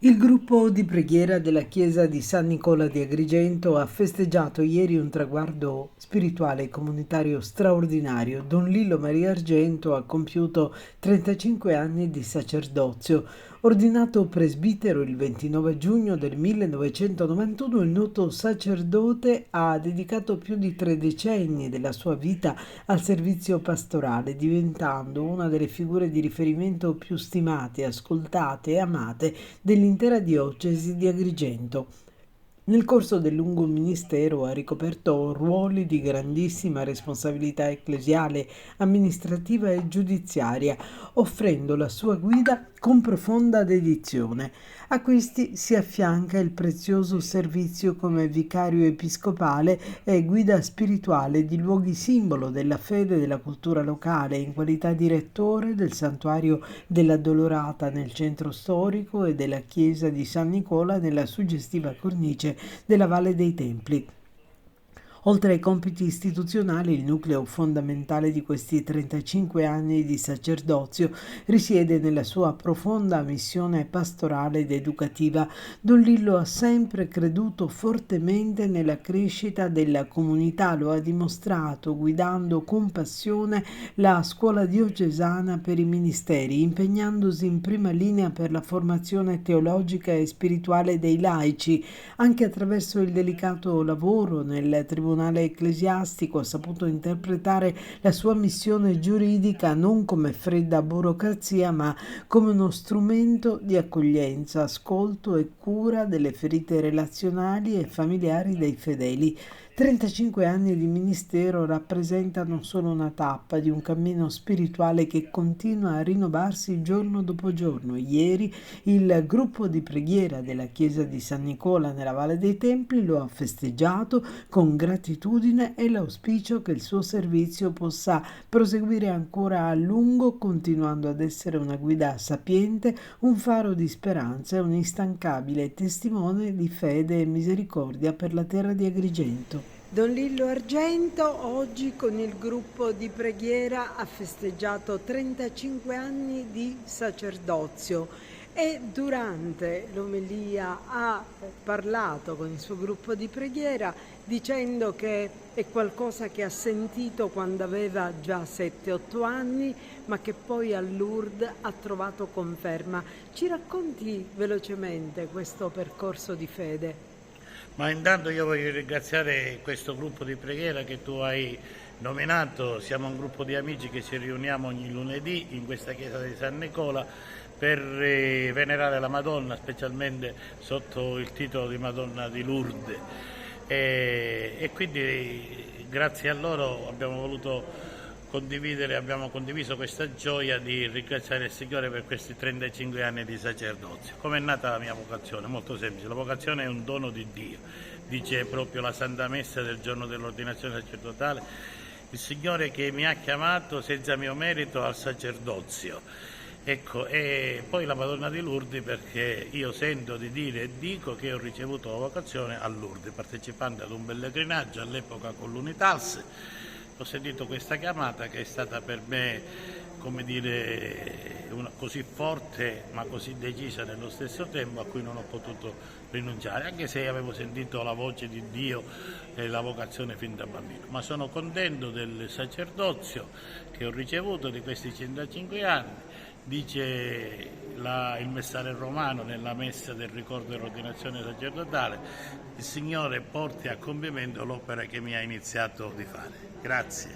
Il gruppo di preghiera della chiesa di San Nicola di Agrigento ha festeggiato ieri un traguardo spirituale e comunitario straordinario. Don Lillo Maria Argento ha compiuto 35 anni di sacerdozio. Ordinato presbitero il 29 giugno del 1991, il noto sacerdote ha dedicato più di 3 decenni della sua vita al servizio pastorale, diventando una delle figure di riferimento più stimate, ascoltate e amate dell'intera diocesi di Agrigento. Nel corso del lungo ministero ha ricoperto ruoli di grandissima responsabilità ecclesiale, amministrativa e giudiziaria, offrendo la sua guida con profonda dedizione. A questi si affianca il prezioso servizio come vicario episcopale e guida spirituale di luoghi simbolo della fede e della cultura locale, in qualità di rettore del santuario dell'Addolorata nel centro storico e della chiesa di San Nicola nella suggestiva cornice della Valle dei Templi. Oltre ai compiti istituzionali, il nucleo fondamentale di questi 35 anni di sacerdozio risiede nella sua profonda missione pastorale ed educativa. Don Lillo ha sempre creduto fortemente nella crescita della comunità, lo ha dimostrato guidando con passione la scuola diocesana per i ministeri, impegnandosi in prima linea per la formazione teologica e spirituale dei laici, anche attraverso il delicato lavoro nel tribunale ecclesiastico. Ha saputo interpretare la sua missione giuridica non come fredda burocrazia, ma come uno strumento di accoglienza, ascolto e cura delle ferite relazionali e familiari dei fedeli. 35 anni di ministero rappresentano solo una tappa di un cammino spirituale che continua a rinnovarsi giorno dopo giorno. Ieri il gruppo di preghiera della chiesa di San Nicola nella Valle dei Templi lo ha festeggiato con gratitudine e l'auspicio che il suo servizio possa proseguire ancora a lungo, continuando ad essere una guida sapiente, un faro di speranza e un instancabile testimone di fede e misericordia per la terra di Agrigento. Don Lillo Argento oggi con il gruppo di preghiera ha festeggiato 35 anni di sacerdozio e durante l'omelia ha parlato con il suo gruppo di preghiera dicendo che è qualcosa che ha sentito quando aveva già 7-8 anni, ma che poi a Lourdes ha trovato conferma. Ci racconti velocemente questo percorso di fede? Ma intanto io voglio ringraziare questo gruppo di preghiera che tu hai nominato. Siamo un gruppo di amici che ci riuniamo ogni lunedì in questa chiesa di San Nicola per venerare la Madonna, specialmente sotto il titolo di Madonna di Lourdes. E quindi grazie a loro abbiamo condiviso questa gioia di ringraziare il Signore per questi 35 anni di sacerdozio. Come è nata la mia vocazione? Molto semplice, la vocazione è un dono di Dio, dice proprio la Santa Messa del giorno dell'ordinazione sacerdotale, il Signore che mi ha chiamato senza mio merito al sacerdozio. Ecco, e poi la Madonna di Lourdes, perché io sento di dire e dico che ho ricevuto la vocazione a Lourdes, partecipando ad un pellegrinaggio all'epoca con l'Unitas. Ho sentito questa chiamata che è stata per me, come dire, così forte ma così decisa nello stesso tempo, a cui non ho potuto rinunciare, anche se avevo sentito la voce di Dio e la vocazione fin da bambino. Ma sono contento del sacerdozio che ho ricevuto di questi 105 anni. Dice il messaggio romano nella messa del ricordo dell'ordinazione sacerdotale: il Signore porti a compimento l'opera che mi ha iniziato di fare. Grazie.